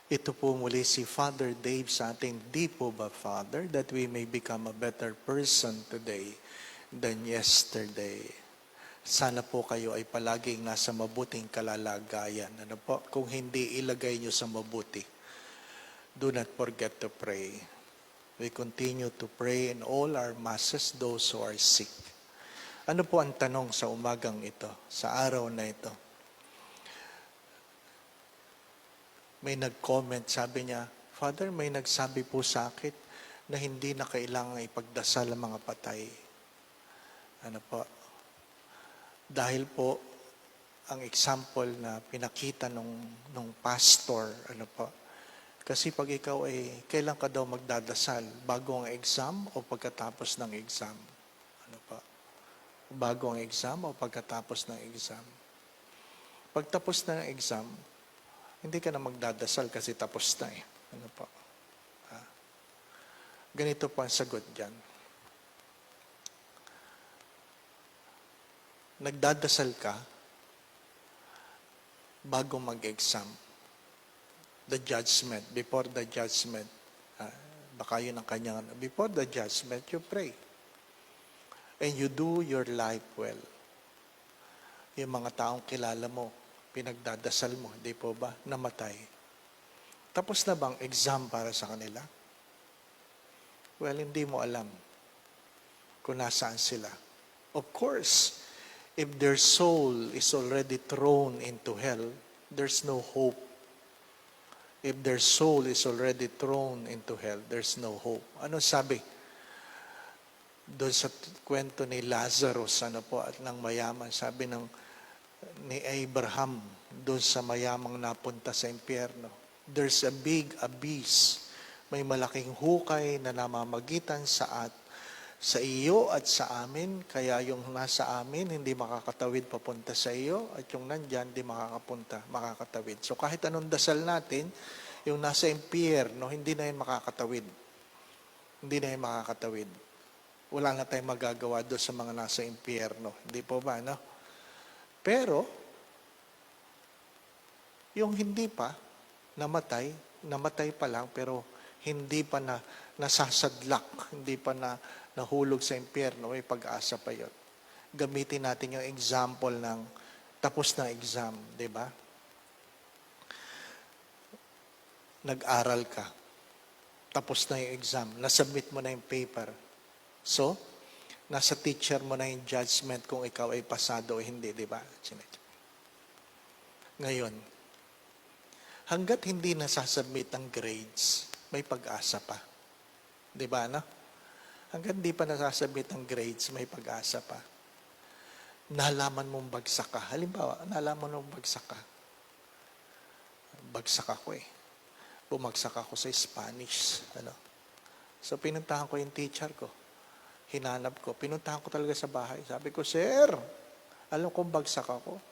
Ito po muli si Father Dave sa ating di po ba, Father, that we may become a better person today than yesterday. Sana po kayo ay palaging nasa mabuting kalalagayan. Ano po? Kung hindi, ilagay nyo sa mabuti. Do not forget to pray. We continue to pray in all our masses, those who are sick. Ano po ang tanong sa umagang ito, sa araw na ito? May nag-comment, sabi niya, Father, may nagsabi po sa akin na hindi na kailangan ipagdasal ang mga patay. Ano po? Dahil po, ang example na pinakita nung pastor, ano po? Kasi pag ikaw ay, kailan ka daw magdadasal? Bago ang exam o pagkatapos ng exam? Ano po? Bago ang exam o pagkatapos ng exam? Pagtapos ng exam, hindi ka na magdadasal kasi tapos na eh. Ano po? Ganito po ang sagot dyan. Nagdadasal ka bago mag-exam. The judgment, before the judgment. Baka yun ang kanyang, before the judgment, you pray. And you do your life well. Yung mga taong kilala mo, pinagdadasal mo, hindi po ba, namatay. Tapos na bang exam para sa kanila? Well, hindi mo alam kung nasaan sila. Of course, if their soul is already thrown into hell, there's no hope. If their soul is already thrown into hell, there's no hope. Ano sabi? Doon sa kwento ni Lazarus, ano po, at ng mayaman, sabi ni Abraham, doon sa mayamang napunta sa impyerno. There's a big abyss. May malaking hukay na namamagitan sa iyo at sa amin. Kaya yung nasa amin, hindi makakatawid papunta sa iyo. At yung nandyan, hindi makakatawid. So kahit anong dasal natin, yung nasa impyerno, hindi na yun makakatawid. Hindi na yun makakatawid. Wala na tayong magagawa doon sa mga nasa impyerno. Hindi po ba, no? Pero, yung hindi pa, namatay pa lang, pero hindi pa na nasasadlak, hindi pa na nahulog sa impyerno, may pag-asa pa yun. Gamitin natin yung example ng tapos na exam, di ba? Nag-aral ka, tapos na yung exam, nasubmit mo na yung paper. So, nasa teacher mo na yung judgment kung ikaw ay pasado o hindi, di ba? Ngayon, hanggat hindi nasasubmit ang grades, may pag-asa pa. Di ba, no? Hanggat hindi pa nasasubmit ang grades, may pag-asa pa. Nalaman mong bagsak ka. Halimbawa, nalaman mong bagsak ka. Bagsak ako eh. Bumagsak ako sa Spanish. Ano? So, pinuntahan ko yung teacher ko. Hinanap ko. Pinuntahan ko talaga sa bahay. Sabi ko, Sir, alam kong bagsak ako.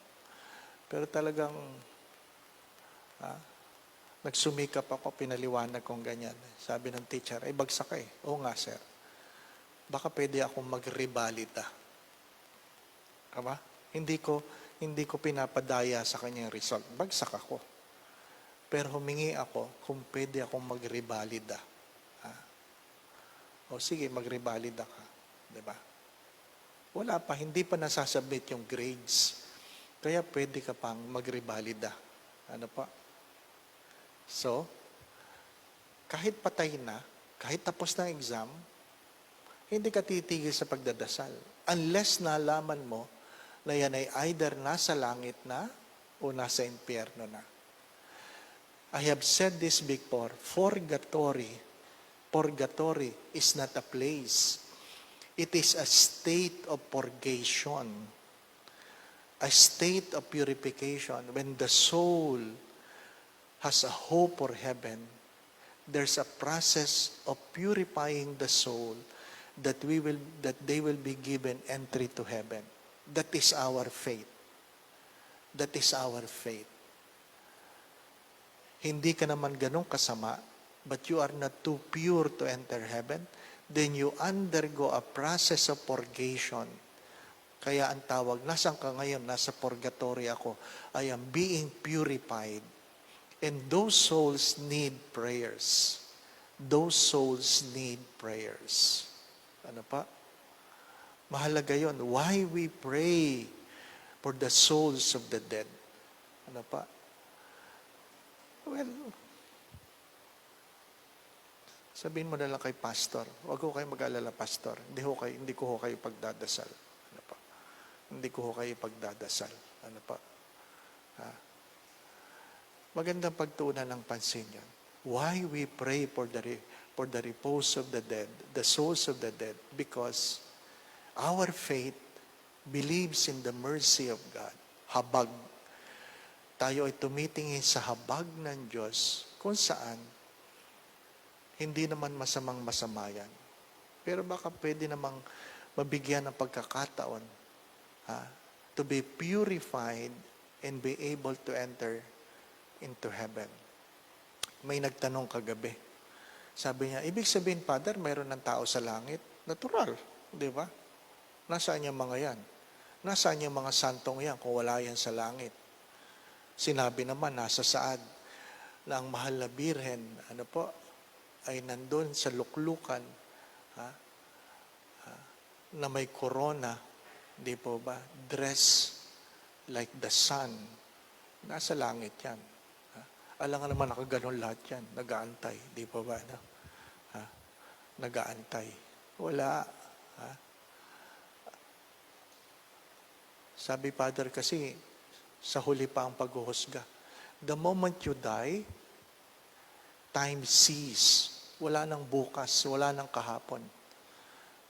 Pero talagang nagsumikap ako, pinaliwanag kong ganyan. Sabi ng teacher, ay bagsak ka eh. Oo nga, sir. Baka pwede akong mag-revalida. Aba? Hindi ko pinapadaya sa kanyang result. Bagsak ako. Pero humingi ako kung pwede akong mag-revalida. O sige, mag-revalida ka. Diba? Wala pa, hindi pa nasasubmit yung grades. Kaya pwede ka pang mag-revalida. Ano pa? So, kahit patay na, kahit tapos na exam, hindi ka titigil sa pagdadasal. Unless nalaman mo na yan ay either nasa langit na o nasa impyerno na. I have said this before, purgatory is not a place. It is a state of purgation, a state of purification. When the soul has a hope for heaven, there's a process of purifying the soul that they will be given entry to heaven. That is our faith. That is our faith. Hindi ka naman ganun kasama, but you are not too pure to enter heaven, then you undergo a process of purgation. Kaya ang tawag, nasan ka ngayon? Nasa purgatory ako. I am being purified. And those souls need prayers. Those souls need prayers. Ano pa? Mahalaga yon. Why we pray for the souls of the dead. Ano pa? Well, sabihin mo na lang kay pastor, huwag ko kayo mag-alala, pastor. Hindi ko kayo pagdadasal. Ano pa? Hindi ko kayo pagdadasal. Ano pa? Ha? Magandang pagtuunan ng pansin yan. Why we pray for the repose of the dead, the souls of the dead, because our faith believes in the mercy of God. Habag. Tayo ay tumitingin sa habag ng Diyos kung saan hindi naman masama yan. Pero baka pwede namang mabigyan ng pagkakataon to be purified and be able to enter into heaven. May nagtanong kagabi. Sabi niya, ibig sabihin, Father, mayroon ng tao sa langit? Natural, di ba? Nasaan yung mga yan? Nasaan yung mga santong yan kung wala yan sa langit? Sinabi naman, nasa saad na ang mahal na birhen, ay nandun sa luklukan, na may corona, di po ba? Dress like the sun. Nasa langit yan. Alam nga naman nakaganon lahat yan. Nag-aantay. Di po ba? No? Nag-aantay. Wala. Sabi Father kasi, sa huli pa ang paghuhusga. The moment you die, time cease. Wala nang bukas, wala nang kahapon.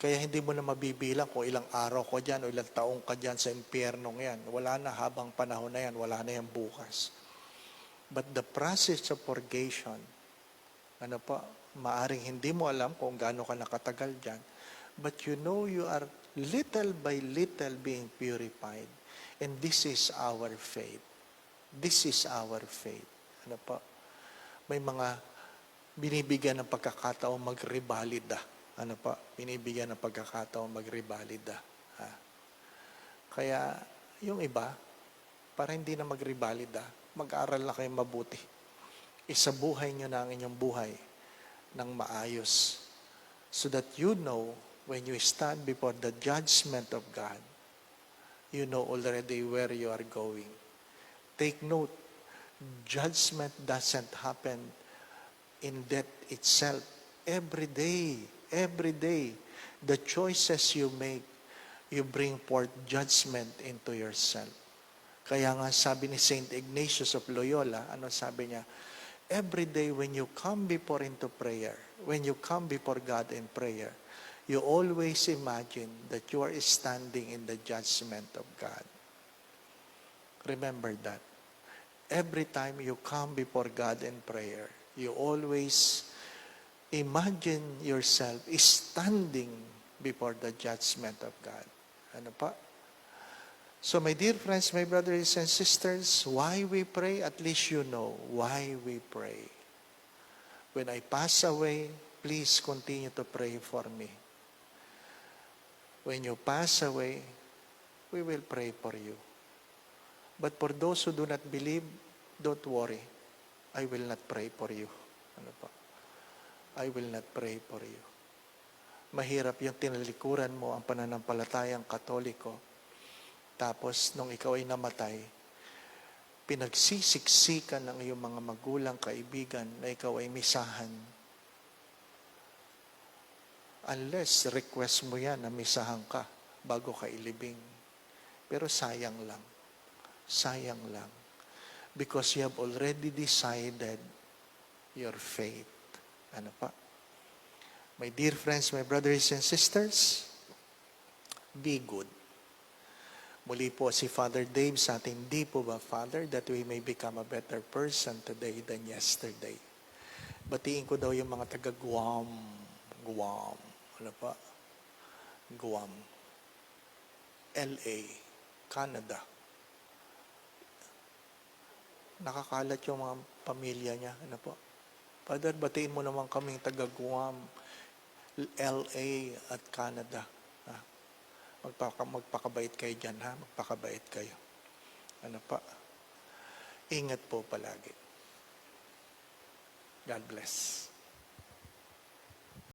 Kaya hindi mo na mabibilang kung ilang araw ko dyan o ilang taong ka dyan sa impyernong yan. Wala na habang panahon na yan, wala na yan bukas. But the process of purgation, maaring hindi mo alam kung gaano ka nakatagal dyan, but you know you are little by little being purified. And this is our faith. This is our faith. May mga binibigyan ng pagkakataon magrebalida. Binibigyan ng pagkakataon magrebalida. Kaya yung iba, para hindi na magrebalida, mag-aral na kayo mabuti. Isabuhay nyo na ang inyong buhay ng maayos. So that you know, when you stand before the judgment of God, you know already where you are going. Take note, judgment doesn't happen in death itself. Every day, the choices you make, you bring forth judgment into yourself. Kaya nga sabi ni Saint Ignatius of Loyola, sabi niya? Every day when you come before into prayer, when you come before God in prayer, you always imagine that you are standing in the judgment of God. Remember that. Every time you come before God in prayer, you always imagine yourself standing before the judgment of God. So my dear friends, my brothers and sisters, why we pray? At least you know why we pray. When I pass away, please continue to pray for me. When you pass away, we will pray for you. But for those who do not believe, don't worry. I will not pray for you. I will not pray for you. Mahirap yung tinalikuran mo ang pananampalatayang Katoliko. Tapos, nung ikaw ay namatay, pinagsisiksikan ng iyong mga magulang, kaibigan, na ikaw ay misahan. Unless, request mo yan na misahan ka bago ka ilibing. Pero sayang lang. Sayang lang. Because you have already decided your fate. My dear friends, my brothers and sisters, be good. Muli po si Father Dave sa ating, di po ba, Father, that we may become a better person today than yesterday. Batiin ko daw yung mga taga-Guam. Guam. Guam. LA. Canada. Nakakalat yung mga pamilya niya. Father, batiin mo naman kaming taga-Guam, LA at Canada. Magpakabait kayo dyan, ha? Magpakabait kayo. Ingat po palagi. God bless.